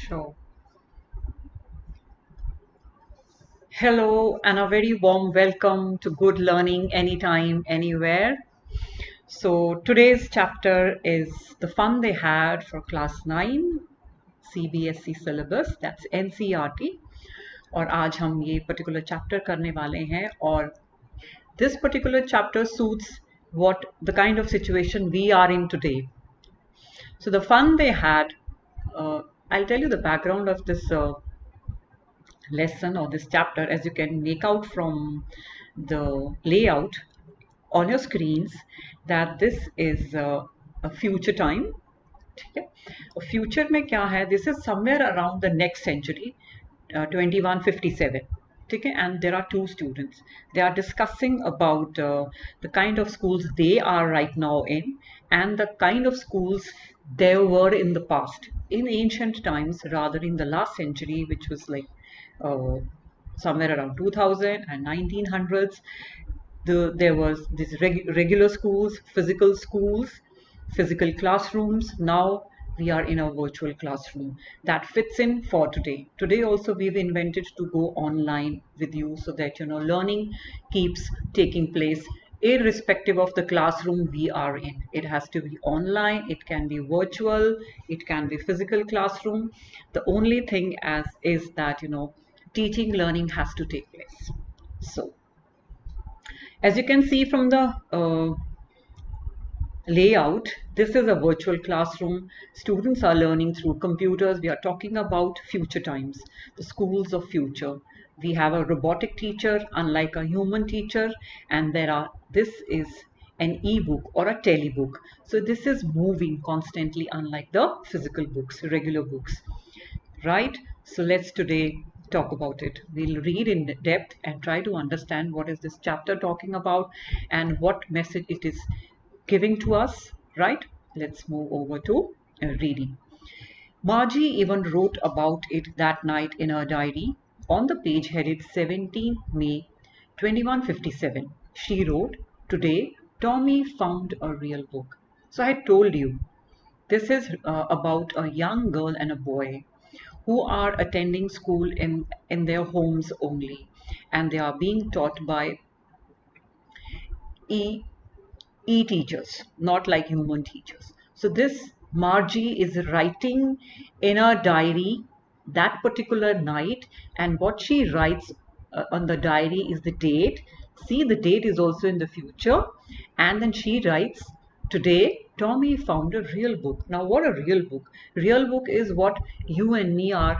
Sure. Hello, and a very warm welcome to Good Learning Anytime, Anywhere. So, today's chapter is the fun they had for class 9 CBSE syllabus, that's NCERT. और आज हम ये particular chapter करने वाले हैं और this particular chapter suits what the kind of situation we are in today. So, the fun they had, I'll tell you the background of this lesson or this chapter, as you can make out from the layout on your screens, that this is a future time. Future में क्या है? This is somewhere around the next century, 2157. And there are two students. They are discussing about the kind of schools they are right now in and the kind of schools there were in the past, in ancient times, rather in the last century, which was like somewhere around 2000 and 1900s. There was these regular schools, physical classrooms. Now we are in a virtual classroom that fits in for today. Today also we've invented to go online with you so that learning keeps taking place irrespective of the classroom we are in. It has to be online, it can be virtual, it can be physical classroom. The only thing is that teaching learning has to take place. So as you can see from the layout, this is a virtual classroom. Students are learning through computers. We are talking about future times, the schools of future. We have a robotic teacher, unlike a human teacher, and this is an e-book or a telebook. So this is moving constantly, unlike the physical books, regular books, right? So let's today talk about it. We'll read in depth and try to understand what is this chapter talking about and what message it is giving to us, right? Let's move over to reading. Margie even wrote about it that night in her diary. On the page headed 17 May 2157, she wrote, "Today, Tommy found a real book." So I told you, this is about a young girl and a boy who are attending school in their homes only, and they are being taught by e-teachers, not like human teachers. So this Margie is writing in a diary that particular night, and what she writes on the diary is the date. See, the date is also in the future, and then she writes, "Today Tommy found a real book." Now what a real book? Real book is what you and me are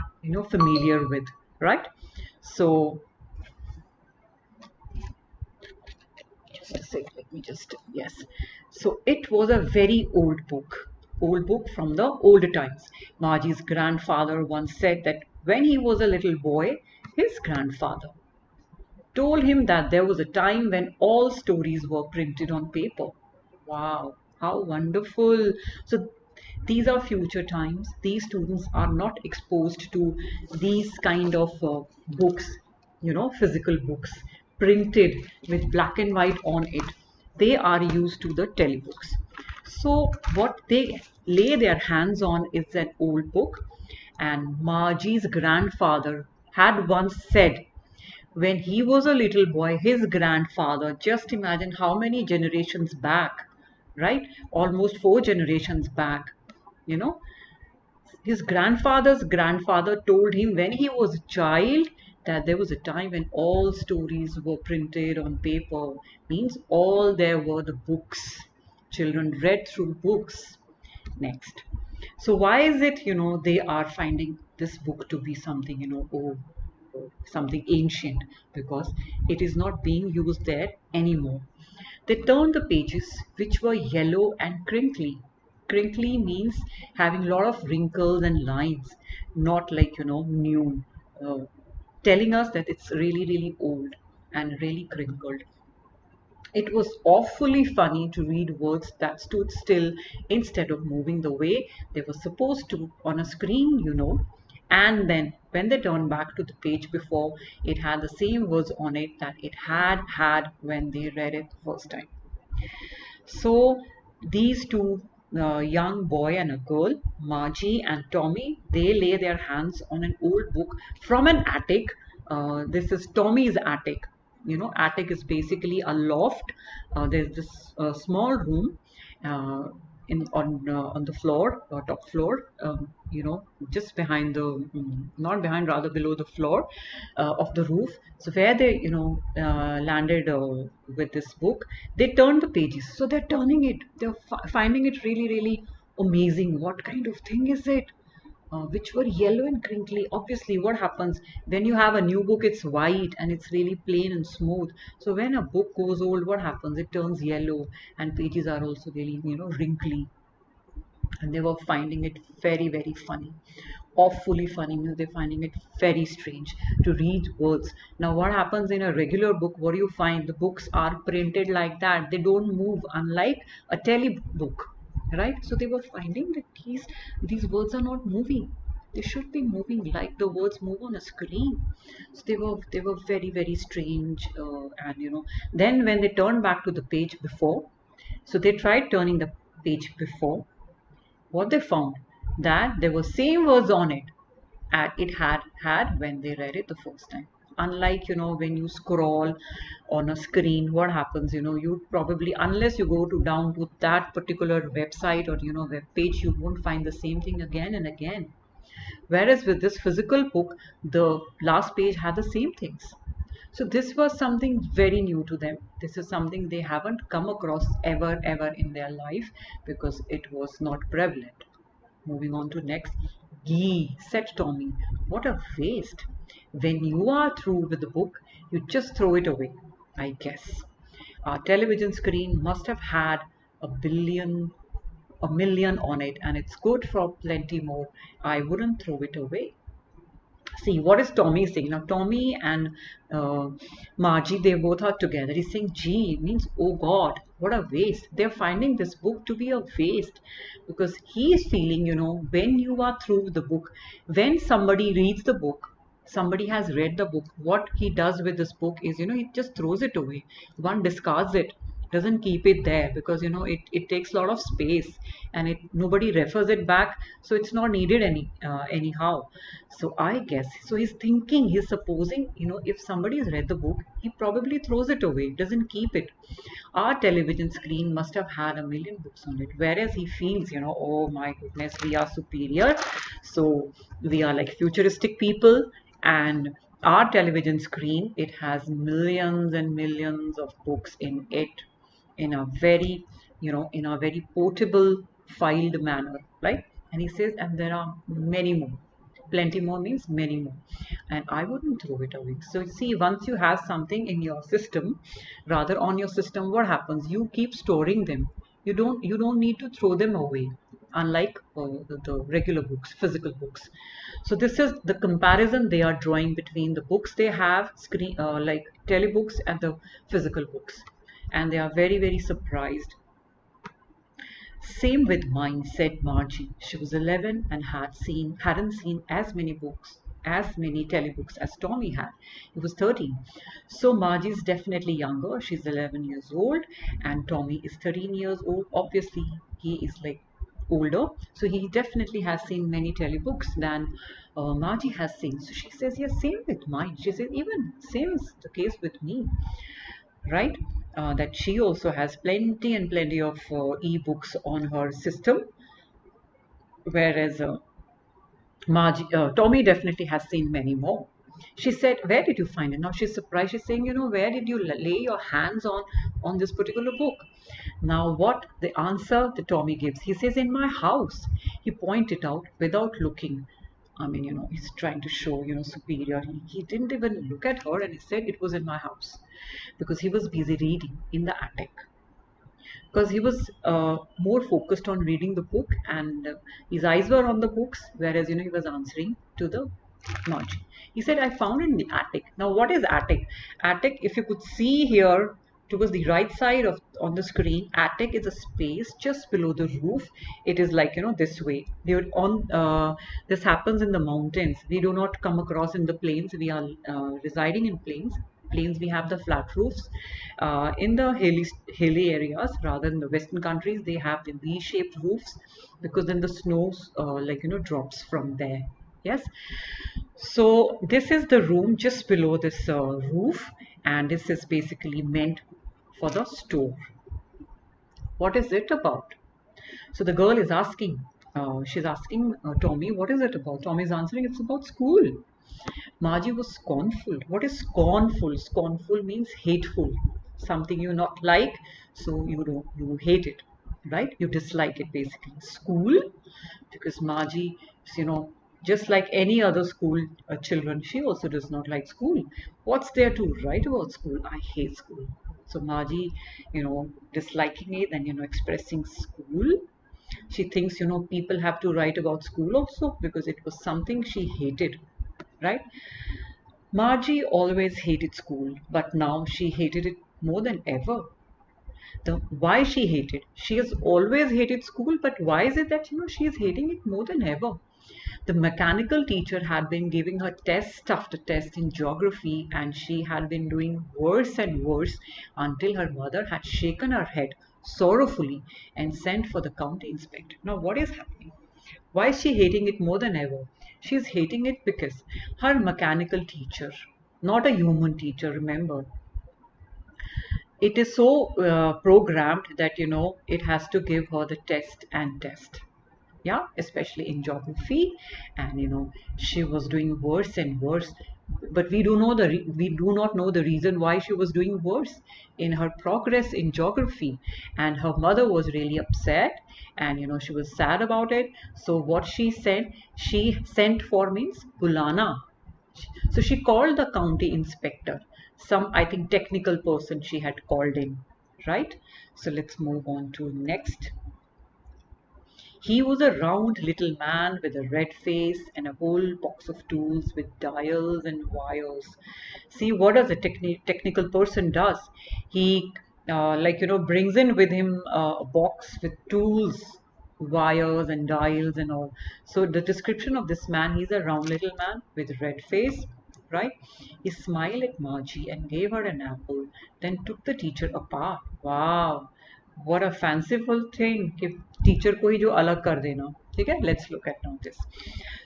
familiar with, right? So let me just, yes. So it was a very old book from the old times. Margie's grandfather once said that when he was a little boy, his grandfather told him that there was a time when all stories were printed on paper. Wow, how wonderful. So these are future times. These students are not exposed to these kind of books, physical books printed with black and white on it. They are used to the telebooks. So what they lay their hands on is an old book, and Margie's grandfather had once said, when he was a little boy, his grandfather, just imagine how many generations back, right? Almost 4 generations back, his grandfather's grandfather told him when he was a child that there was a time when all stories were printed on paper. Means all there were the books. Children read through books. Next. So why is it, they are finding this book to be something, something ancient? Because it is not being used there anymore. They turned the pages, which were yellow and crinkly. Crinkly means having a lot of wrinkles and lines, not like, new, telling us that it's really, really old and really crinkled. It was awfully funny to read words that stood still instead of moving the way they were supposed to on a screen, And then when they turned back to the page before, it had the same words on it that it had when they read it the first time. So these two young boy and a girl, Margie and Tommy, they lay their hands on an old book from an attic. This is Tommy's attic. You know, attic is basically a loft. There's this small room uh, on the floor, top floor. You know, just behind the not behind, rather below the floor of the roof. So where they landed with this book, they turned the pages. So they're turning it. They're finding it really amazing. What kind of thing is it? Which were yellow and crinkly. Obviously, what happens when you have a new book, it's white and it's really plain and smooth. So when a book goes old, what happens? It turns yellow and pages are also really, wrinkly. And they were finding it very funny. Awfully funny means they're finding it very strange to read words. Now, what happens in a regular book? What do you find? The books are printed like that, they don't move, unlike a telebook, right? So they were finding that these words are not moving. They should be moving like the words move on a screen. So they were very strange, and then when they turned back to the page before, so they tried turning the page before. What they found, that there were same words on it as it had when they read it the first time. Unlike, when you scroll on a screen, what happens, you probably, unless you go to down to that particular website or web page, you won't find the same thing again and again. Whereas with this physical book, the last page had the same things. So this was something very new to them. This is something they haven't come across ever in their life, because it was not prevalent. Moving on to next. Gee, said Tommy, what a waste. When you are through with the book, you just throw it away, I guess. Our television screen must have had a million on it, and it's good for plenty more. I wouldn't throw it away. See, what is Tommy saying? Now, Tommy and uh, Margie, they both are together. He's saying, gee, means, oh God, what a waste. They're finding this book to be a waste, because he is feeling, when you are through the book, when somebody reads the book, somebody has read the book, what he does with this book is, he just throws it away. One discards it, doesn't keep it there, because it takes a lot of space, and it nobody refers it back, so it's not needed anyhow. So I guess, so he's thinking, he's supposing, if somebody has read the book, he probably throws it away, doesn't keep it. Our television screen must have had a million books on it, whereas he feels, oh my goodness, we are superior, so we are like futuristic people, and our television screen, it has millions and millions of books in it, in a very, in a very portable, filed manner, right? And he says, and there are many more. Plenty more means many more, and I wouldn't throw it away. So see, once you have something in your system, rather on your system, what happens? You keep storing them. You don't need to throw them away, unlike the regular books, physical books. So this is the comparison they are drawing between the books they have, screen like telebooks, and the physical books, and they are very surprised. Same with mine, said Margie. She was 11 and hadn't seen as many telebooks as Tommy had. He was 13. So Margie's definitely younger. She's 11 years old, and Tommy is 13 years old. Obviously, he is like older, so he definitely has seen many telebooks than Margie has seen. So she says, yes, same with mine. She says, even same is the case with me, right? That she also has plenty and plenty of e-books on her system, whereas Tommy definitely has seen many more. She said, where did you find it? Now she's surprised. She's saying, where did you lay your hands on this particular book? Now what the answer that Tommy gives? He says, in my house. He pointed out without looking. I mean, he's trying to show, superior. He didn't even look at her, and he said it was in my house, because he was busy reading in the attic, because he was more focused on reading the book, and his eyes were on the books, whereas he was answering to the Margie. He said, I found it in the attic. Now what is attic? Attic, if you could see here towards the right side of on the screen, attic is a space just below the roof. It is like this way. This happens in the mountains. We do not come across in the plains. We are residing in plains we have the flat roofs. In the hilly areas, rather in the western countries, they have the V-shaped roofs, because then the snow drops from there. Yes. So this is the room just below this roof, and this is basically meant for the store. What is it about? So the girl is asking, she's asking Tommy, what is it about? Tommy is answering, it's about school. Margie was scornful. What is scornful? Scornful means hateful. Something you not like, so you hate it, right? You dislike it basically. School, because Margie, just like any other school children, she also does not like school. What's there to write about school? I hate school. So Margie, disliking it and expressing school. She thinks people have to write about school also, because it was something she hated, right? Margie always hated school, but now she hated it more than ever. Why she hated? She has always hated school, but why is it that she is hating it more than ever? The mechanical teacher had been giving her test after test in geography, and she had been doing worse and worse until her mother had shaken her head sorrowfully and sent for the county inspector. Now, what is happening? Why is she hating it more than ever? She is hating it because her mechanical teacher, not a human teacher, remember, it is so programmed that it has to give her the test and test. Yeah, especially in geography, and she was doing worse and worse, but we do not know the reason why she was doing worse in her progress in geography. And her mother was really upset, and she was sad about it. So what she sent for means bulana. So she called the county inspector, some, I think, technical person she had called in, right? So let's move on to next. He was a round little man with a red face and a whole box of tools with dials and wires. See, what does a technical person does? He brings in with him a box with tools, wires and dials and all. So the description of this man, he's a round little man with a red face, right? He smiled at Margie and gave her an apple, then took the teacher apart. Wow, what a fanciful thing कि teacher को ही जो अलग कर देना. ठीक है, let's look at now this.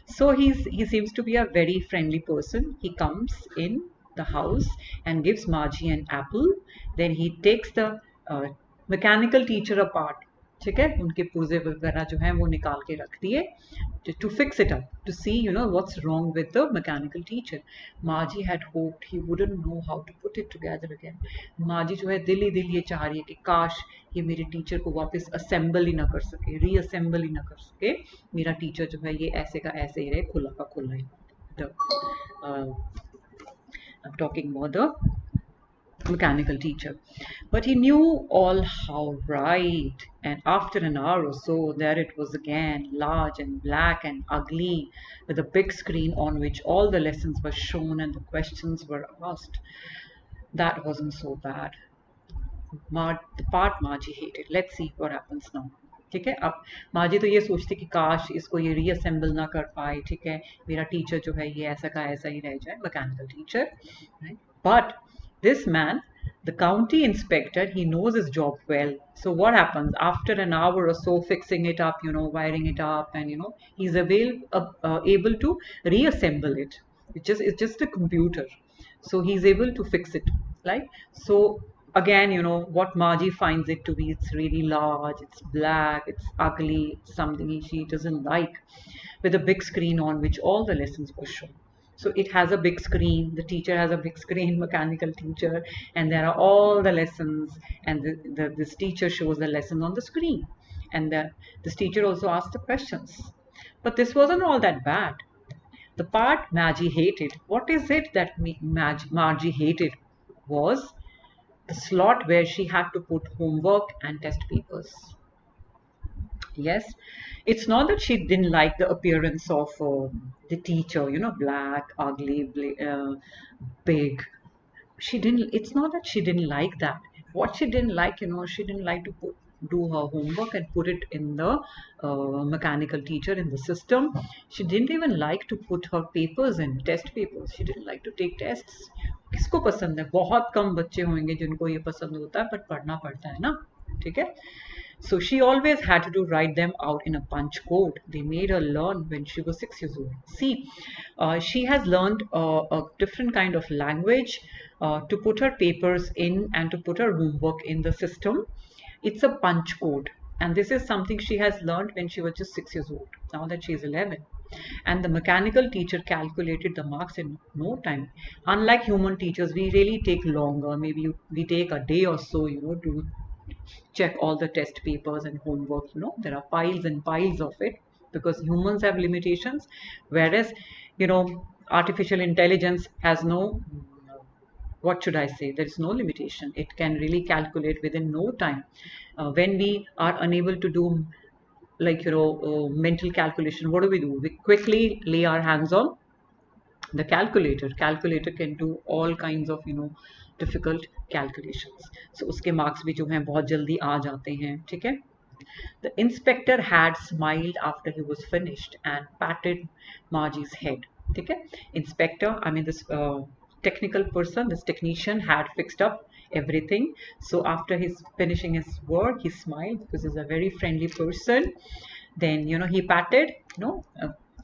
So he seems to be a very friendly person. He comes in the house and gives Margie an apple. Then he takes the mechanical teacher apart. ठीक है, उनके पुर्जे वगैरह जो हैं वो निकाल के रख दिए to fix it up, to see what's wrong with the mechanical teacher. Margie had hoped he wouldn't know how to put it together again. Margie जो है दिल ही ये चाह रही है कि काश ये मेरे टीचर को वापस असेंबल ही ना कर सके, रीअसेंबल ही ना कर सके. मेरा टीचर जो है ये ऐसे का ऐसे ही रहे, खुला का खुला ही. I'm talking about the mechanical teacher, but he knew all how right. And after an hour or so, there it was again, large and black and ugly, with a big screen on which all the lessons were shown and the questions were asked. That wasn't so bad. The part Margie hated. Let's see what happens now. ठीक है, अब माजी तो ये सोचती कि काश इसको ये रीअसेंबल ना कर पाए. ठीक है, मेरा टीचर जो है ये ऐसा का ऐसा ही रह जाए, mechanical teacher. But this man, the county inspector, he knows his job well. So what happens after an hour or so fixing it up, wiring it up, and he's able to reassemble it. It's just a computer, so he's able to fix it, right? So again, what Margie finds it to be, it's really large, it's black, it's ugly, it's something she doesn't like, with a big screen on which all the lessons were shown. So it has a big screen, the teacher has a big screen, mechanical teacher, and there are all the lessons, and this teacher shows the lesson on the screen, and this teacher also asks the questions. But this wasn't all that bad. The part Margie hated, what is it that Margie hated, was the slot where she had to put homework and test papers. Yes, it's not that she didn't like the appearance of the teacher, black, ugly, big. It's not that she didn't like that. What she didn't like, she didn't like to do her homework and put it in the mechanical teacher in the system. She didn't even like to put her papers in, test papers. She didn't like to take tests. किसको पसंद है? बहुत कम बच्चे होंगे जिनको ये पसंद होता है, बट पढ़ना पड़ता है ना, ठीक है. So she always had to write them out in a punch code. They made her learn when she was 6 years old. See, she has learned a different kind of language to put her papers in and to put her homework in the system. It's a punch code. And this is something she has learned when she was just 6 years old, now that she is 11. And the mechanical teacher calculated the marks in no time. Unlike human teachers, we really take longer. Maybe we take a day or so, to check all the test papers and homework. There are piles and piles of it because humans have limitations, whereas artificial intelligence has no, what should I say, there is no limitation. It can really calculate within no time. When we are unable to do, like, mental calculation, what do? We quickly lay our hands on the calculator can do all kinds of difficult calculations. So uske marks bhi jo hain bahut jaldi aa jate hain, theek hai. The inspector had smiled after he was finished and patted Margie's head. Okay? Inspector, I mean this technical person, this technician had fixed up everything. So after his finishing his work, he smiled because he's a very friendly person. Then, he patted,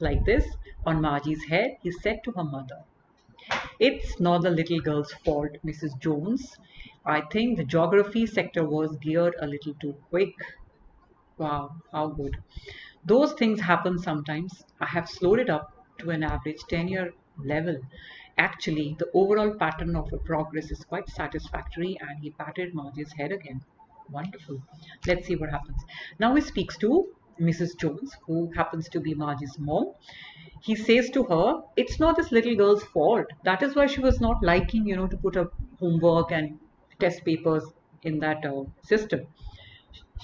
like this on Margie's head. He said to her mother, "It's not the little girl's fault, Mrs. Jones. I think the geography sector was geared a little too quick." Wow, how good. Those things happen sometimes. I have slowed it up to an average 10-year level. Actually, the overall pattern of her progress is quite satisfactory, and he patted Margie's head again. Wonderful. Let's see what happens. Now he speaks to Mrs. Jones, who happens to be Margie's mom. He says to her, "It's not this little girl's fault. That is why she was not liking, to put her homework and test papers in that system.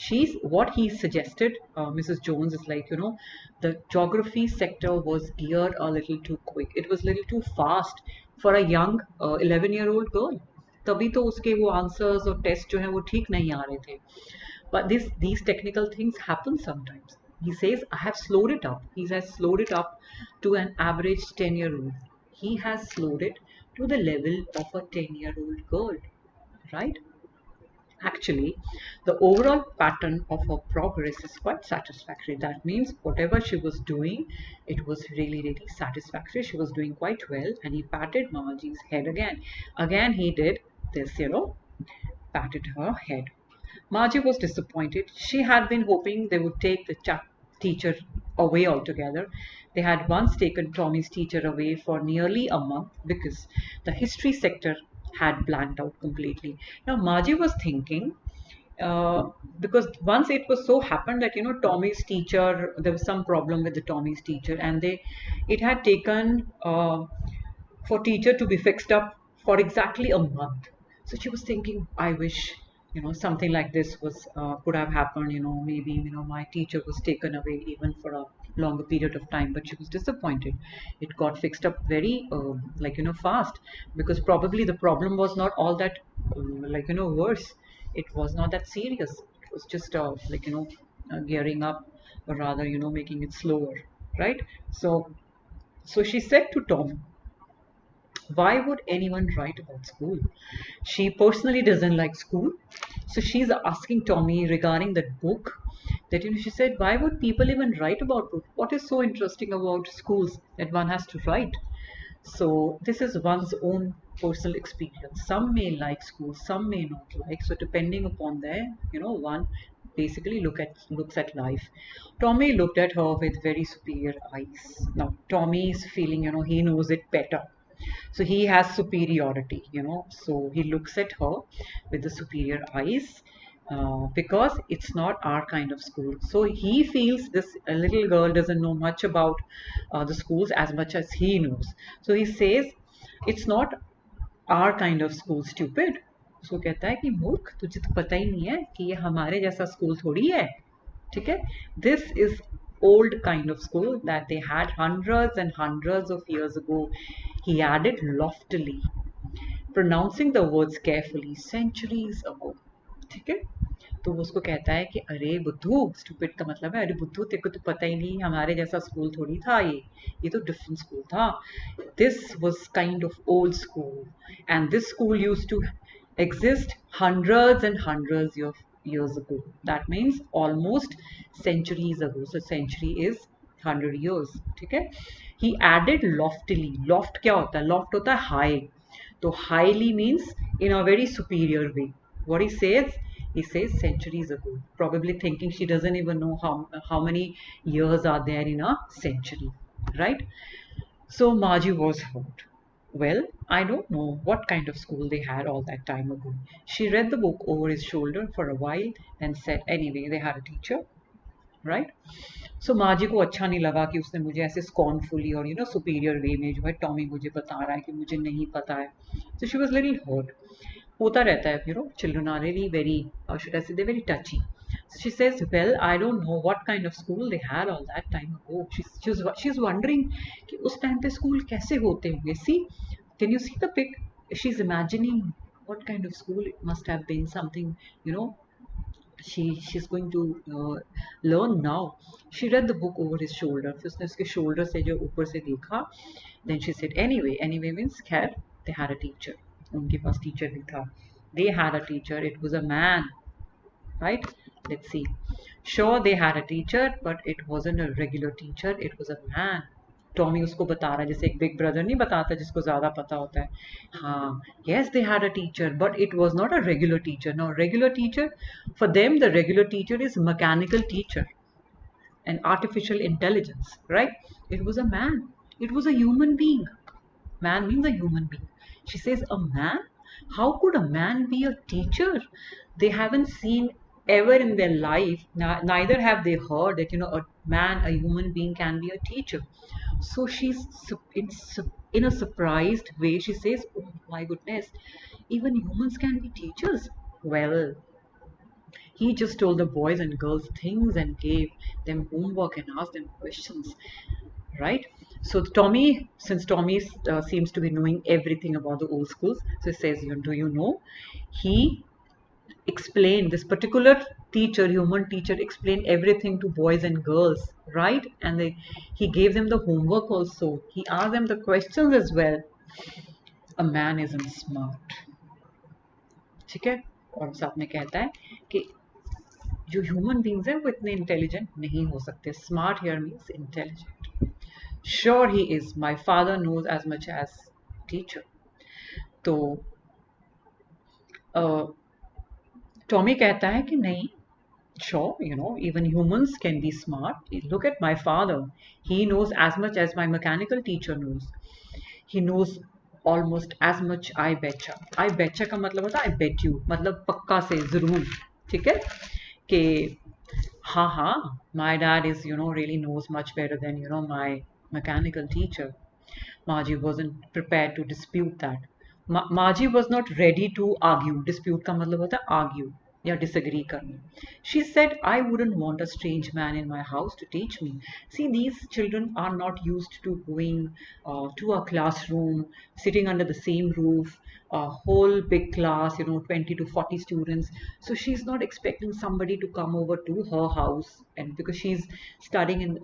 She's what he suggested, Mrs. Jones, is like, the geography sector was geared a little too quick. It was a little too fast for a young 11-year-old girl. तभी तो उसके वो answers और test जो हैं वो ठीक नहीं आ रहे थे. But these technical things happen sometimes. He says, I have slowed it up. He has slowed it up to an average 10-year-old. He has slowed it to the level of a 10-year-old girl, right? Actually, the overall pattern of her progress is quite satisfactory. That means whatever she was doing, it was really, really satisfactory. She was doing quite well, and he patted Margie's head again. Again, he did this, patted her head. Margie was disappointed. She had been hoping they would take the teacher away altogether. They had once taken Tommy's teacher away for nearly a month because the history sector had blanked out completely. Now Margie was thinking, because once it was so happened that Tommy's teacher, there was some problem with the Tommy's teacher, and it had taken for teacher to be fixed up for exactly a month. So she was thinking, I wish something like this was could have happened. Maybe my teacher was taken away even for a longer period of time. But she was disappointed. It got fixed up very fast, because probably the problem was not all that worse. It was not that serious. It was just gearing up, or rather making it slower, right? So she said to Tom, why would anyone write about school? She personally doesn't like school. So she's asking Tommy regarding that book, that she said, why would people even write about books? What is so interesting about schools that one has to write? So this is one's own personal experience. Some may like school, some may not like. So depending upon their, one basically looks at life. Tommy looked at her with very superior eyes. Now Tommy is feeling, he knows it better. So he has superiority, so he looks at her with the superior eyes, because it's not our kind of school. So he feels this little girl doesn't know much about the schools as much as he knows. So he says, it's not our kind of school, stupid. So कहता है कि मूर्ख, तुझे तो पता ही नहीं है कि ये हमारे जैसा स्कूल थोड़ी है, ठीक है? This is old kind of school that they had hundreds and hundreds of years ago. He added loftily, pronouncing the words carefully, centuries ago. Okay? तो वो उसको कहता है कि अरे बुद्धू, स्टूपिड का मतलब है अरे बुद्धू, तेरे को तो पता ही नहीं, हमारे जैसा स्कूल थोड़ी था ये तो डिफरेंट स्कूल था. This was kind of old school, and this school used to exist hundreds and hundreds of years ago. That means almost centuries ago. So century is 100 years. ठीक है. He added loftily. Loft क्या होता है? Loft होता है high. तो highly means in a very superior way. What he says centuries ago. Probably thinking she doesn't even know how many years are there in a century, right? So Margie was hurt. Well, I don't know what kind of school they had all that time ago. She read the book over his shoulder for a while and said, anyway, they had a teacher, right? So Margie को अच्छा नहीं लगा कि उसने मुझे ऐसे scornfully और superior way में जो है टॉमी मुझे बता रहा है कि मुझे नहीं पता है. So she was little hurt. होता रहता है, children are really very, how should I say, they're very touchy. So she says, well, I don't know what kind of school they had all that time ago. She's wondering कि उस time पे school कैसे होते होंगे. See, can you see the pic? She's imagining what kind of school it must have been. Something, she's going to learn now. She read the book over his shoulder. फिर उसने उसके shoulder से जो ऊपर से देखा. Then she said, anyway means खैर, they had a teacher. उनके पास टीचर भी था. They had a teacher. It was a man, right? Let's see. Sure, they had a teacher, but it wasn't a regular teacher. It was a man. Tommy उसको बता रहा है जैसे एक big brother नहीं बताता जिसको ज्यादा पता होता है. हाँ, yes, they had a teacher, but it was not a regular teacher. Now, regular teacher, for them, the regular teacher is mechanical teacher and artificial intelligence, right? It was a man. It was a human being. Man means a human being. She says, a man? How could a man be a teacher? They haven't seen ever in their life, neither have they heard that, a man, a human being can be a teacher. So she's in a surprised way. She says, oh my goodness, even humans can be teachers. Well, he just told the boys and girls things and gave them homework and asked them questions, right? So since Tommy seems to be knowing everything about the old schools, so he says, do you know, he explained, this particular teacher, human teacher, explained everything to boys and girls, right? And he gave them the homework also. He asked them the questions as well. A man isn't smart. ठीक है. और साथ में कहता है कि जो human beings हैं वो इतने इंटेलिजेंट नहीं हो सकते. Smart here means intelligent. Sure he is. My father knows as much as teacher. तो टॉमी कहता है कि नहीं, sure, even humans can be smart. Look at my father. He knows as much as my mechanical teacher knows. He knows almost as much. I betcha. I betcha का मतलब होता है I bet you. मतलब पक्का से, जरूर. ठीक है कि हाँ, my dad is, really knows much better than, my mechanical teacher. Margie wasn't prepared to dispute that. Margie was not ready to argue. Dispute का मतलब होता है argue या disagree करना. She said, I wouldn't want a strange man in my house to teach me. See, these children are not used to going to a classroom, sitting under the same roof, a whole big class, 20 to 40 students. So she's not expecting somebody to come over to her house, and because she's studying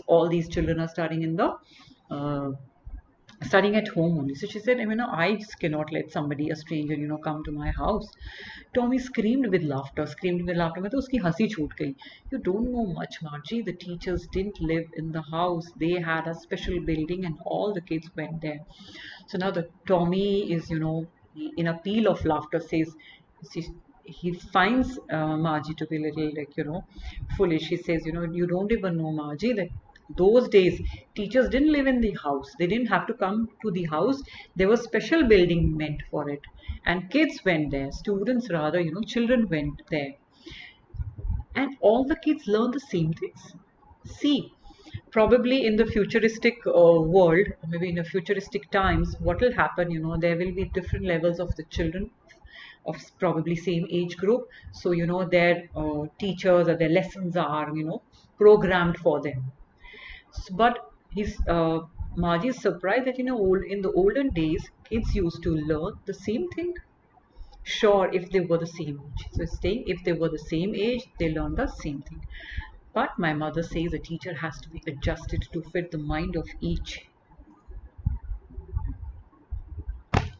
all these children are studying in the studying at home only. So she said, I just cannot let somebody, a stranger, come to my house. Tommy screamed with laughter. मतलब उसकी हंसी छूट गई. You don't know much, Margie. The teachers didn't live in the house. They had a special building and all the kids went there. So now the Tommy is, in a peal of laughter says, he finds Margie to be a little foolish. He says, you don't even know, Margie, that those days teachers didn't live in the house. They didn't have to come to the house. There was special building meant for it, and kids went there, students rather, children went there, and all the kids learned the same things. See, probably in the futuristic world, maybe in the futuristic times, what will happen, there will be different levels of the children of probably same age group. So their teachers or their lessons are programmed for them. But Margie is surprised that in the olden days kids used to learn the same thing. sure if they were the same age. So it's saying if they were the same age, they learn the same thing. But my mother says a teacher has to be adjusted to fit the mind of each.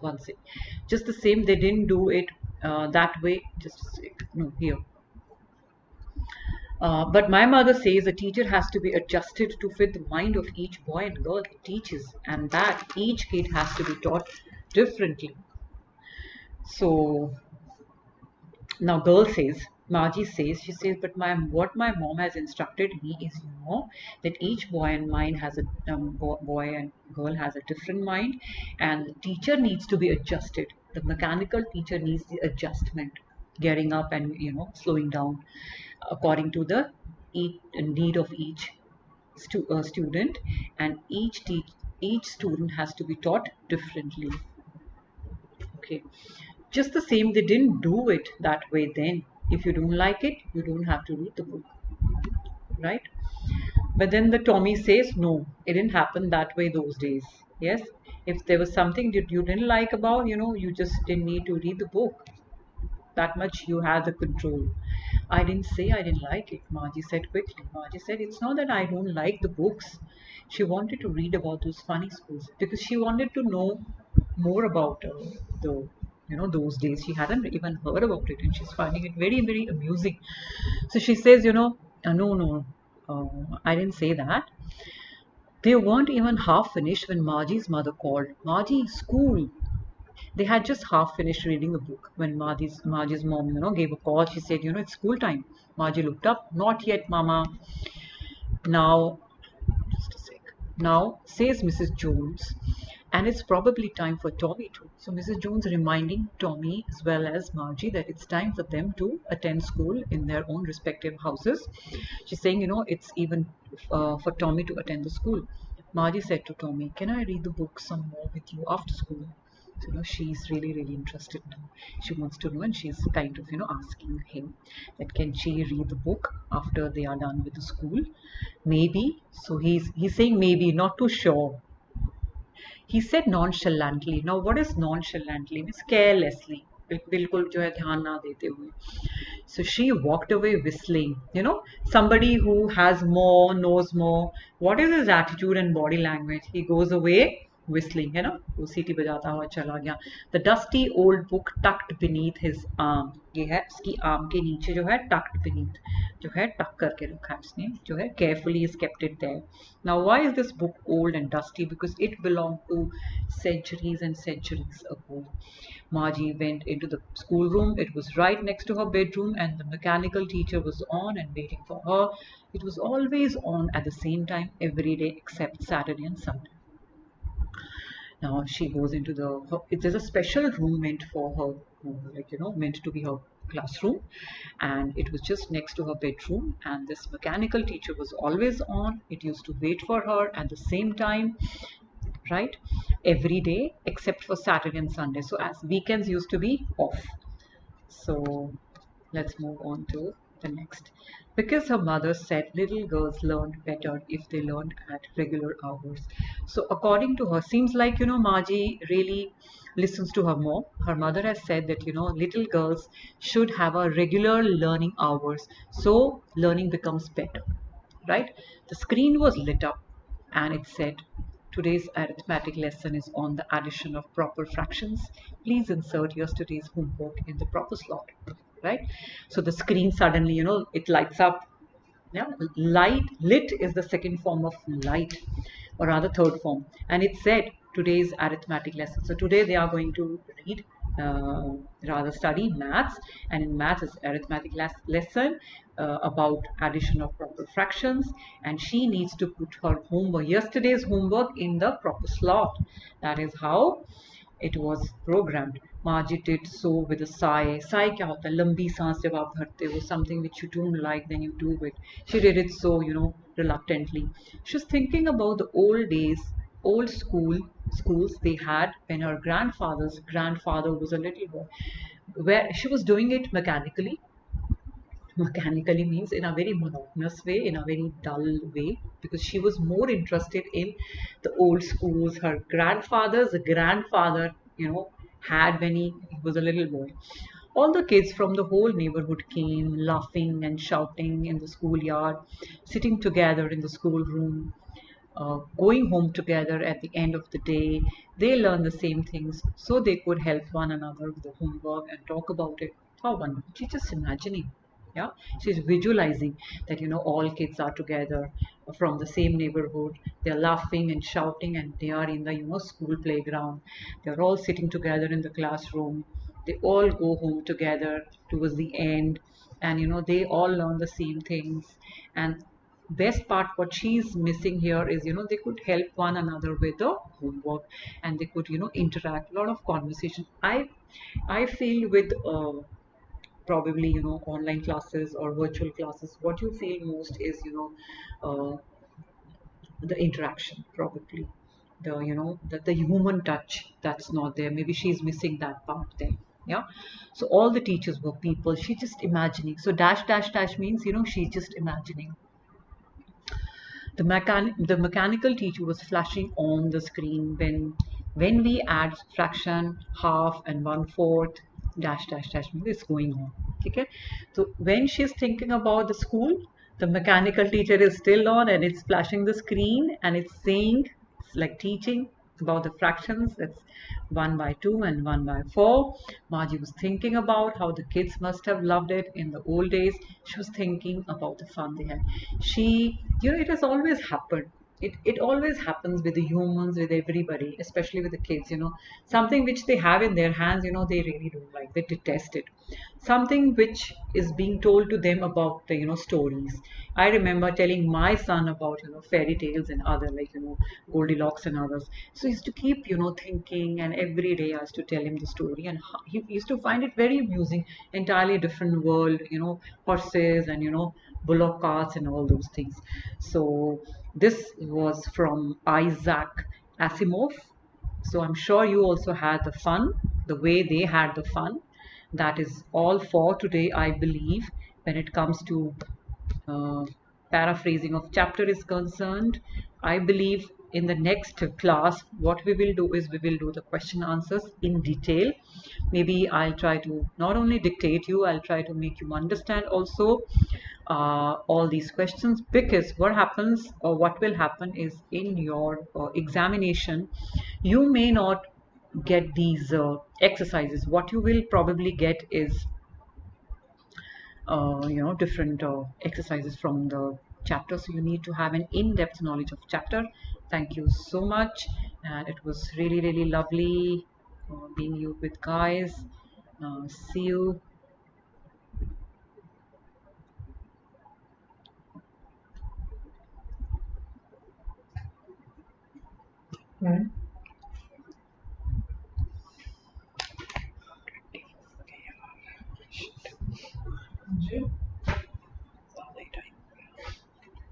One sec. Just the same, they didn't do it that way. Just a sec. No, here. But my mother says a teacher has to be adjusted to fit the mind of each boy and girl he teaches, and that each kid has to be taught differently. So now girl says, Margie says, she says, but what my mom has instructed me is, that each boy and mind has a boy and girl has a different mind, and the teacher needs to be adjusted. The mechanical teacher needs the adjustment, getting up and slowing down according to the need of each student, and each student has to be taught differently. Okay. Just the same, they didn't do it that way then. If you don't like it, you don't have to read the book, right? But then the Tommy says, no, it didn't happen that way those days. Yes, if there was something that you didn't like about, you just didn't need to read the book. That much you had the control. I didn't say I didn't like it, Margie said quickly. Margie said, it's not that I don't like the books. She wanted to read about those funny schools because she wanted to know more about the those days. She hadn't even heard about it, and she's finding it very, very amusing. So she says, no, I didn't say that. They weren't even half finished when Margie's mother called. Margie, school. They had just half finished reading the book when Margie's mom, gave a call. She said, it's school time. Margie looked up. Not yet, Mama. Now, just a sec. Now, says Mrs. Jones, and it's probably time for Tommy too. So Mrs. Jones reminding Tommy as well as Margie that it's time for them to attend school in their own respective houses. She's saying, it's even for Tommy to attend the school. Margie said to Tommy, can I read the book some more with you after school? So she's really, really interested now. She wants to know, and she's kind of asking him that can she read the book after they are done with the school. Maybe. So he's saying maybe, not too sure. He said nonchalantly. Now what is nonchalantly? Means carelessly. बिल्कुल जो है ध्यान ना देते हुए. So she walked away whistling. Somebody who has more, knows more. What is his attitude and body language? He goes away whistling, वो सीटी बजाता हुआ चला गया. The dusty old book tucked beneath his arm. ये है उसकी आर्म के नीचे जो है tucked beneath, जो है tuck करके रखा है उसने, जो है carefully is kept it there. Now why is this book old and dusty? Because it belonged to centuries and centuries ago. Margie went into the schoolroom. It was right next to her bedroom, and the mechanical teacher was on and waiting for her. It was always on at the same time every day except Saturday and Sunday. Now she goes into there's a special room meant for her, meant to be her classroom, and it was just next to her bedroom, and this mechanical teacher was always on. It used to wait for her at the same time, right, every day except for Saturday and Sunday. So as weekends used to be off. So let's move on to the next. Because her mother said little girls learned better if they learned at regular hours. So according to her, seems like Margie really listens to her mom. Her mother has said that little girls should have a regular learning hours, so learning becomes better, right? The screen was lit up and it said, today's arithmetic lesson is on the addition of proper fractions. Please insert yesterday's homework in the proper slot, right? So the screen suddenly, it lights up. Yeah, lit is the second form of light, or rather third form. And it said today's arithmetic lesson. So today they are going to read, rather study maths, and in maths is arithmetic lesson about addition of proper fractions, and she needs to put her homework, yesterday's homework, in the proper slot. That is how it was programmed. Margie did so with a sigh. Sigh क्या होता है? लंबी सांस जब आप भरते हो, something which you don't like, then you do it. She did it so, reluctantly. She was thinking about the old days, old schools they had when her grandfather's grandfather was a little boy, where she was doing it mechanically. Mechanically means in a very monotonous way, in a very dull way, because she was more interested in the old schools. Her grandfather's grandfather, had when he was a little boy. All the kids from the whole neighborhood came, laughing and shouting in the schoolyard, sitting together in the schoolroom, going home together at the end of the day. They learn the same things so they could help one another with the homework and talk about it. How wonderful. She's just imagining. Yeah, she's visualizing that all kids are together from the same neighborhood. They're laughing and shouting, and they are in the school playground. They're all sitting together in the classroom. They all go home together towards the end, and they all learn the same things. And best part what she's missing here is they could help one another with the homework, and they could interact, a lot of conversation. I feel with probably online classes or virtual classes, what you feel most is uh, the interaction, probably the human touch that's not there. Maybe she's missing that part there. Yeah, so all the teachers were people. She just imagining. So dash dash dash means she's just imagining. The mechanical teacher was flashing on the screen when we add fraction, half and 1/4, dash dash dash means it's going on. Okay, so when she's thinking about the school, the mechanical teacher is still on and it's flashing the screen and it's saying, it's like teaching about the fractions. That's 1/2 and 1/4. Margie was thinking about how the kids must have loved it in the old days. She was thinking about the fun they had. It has always happened. It always happens with the humans, with everybody, especially with the kids. Something which they have in their hands, they really don't like. They detest it. Something which is being told to them about the stories. I remember telling my son about fairy tales and other, like Goldilocks and others. So he used to keep thinking, and every day I used to tell him the story, and he used to find it very amusing. Entirely different world, horses and bullock carts and all those things. So this was from Isaac Asimov. So I'm sure you also had the fun, the way they had the fun. That is all for today, I believe, when it comes to uh, paraphrasing of chapter is concerned. I believe in the next class, what we will do is we will do the question answers in detail. Maybe I'll try to not only dictate you, I'll try to make you understand also all these questions, because what happens or what will happen is in your examination, you may not get these exercises. What you will probably get is different exercises from the chapter. So you need to have an in-depth knowledge of chapter. Thank you so much, and it was really really lovely being you with guys. See you.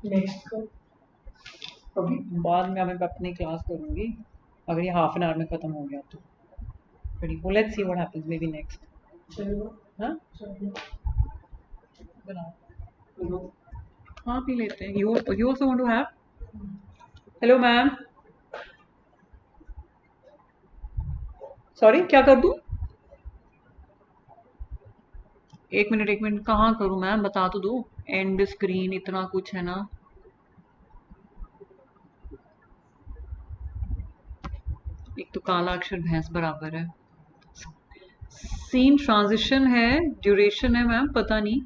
Next को अभी बाद में मैं अपनी class करूंगी, अगर ये half an hour में खत्म हो गया तो फिर let's see what happens, maybe next. हाँ बनाओ, हाँ पी लेते हैं। You also want to have? Hello ma'am, sorry क्या कर दूं? एक मिनट कहाँ करूं मैम, बता तो दो। एंड स्क्रीन इतना कुछ है ना, एक तो काला अक्षर भैंस बराबर है। सीन ट्रांजिशन है, ड्यूरेशन है मैम, पता नहीं।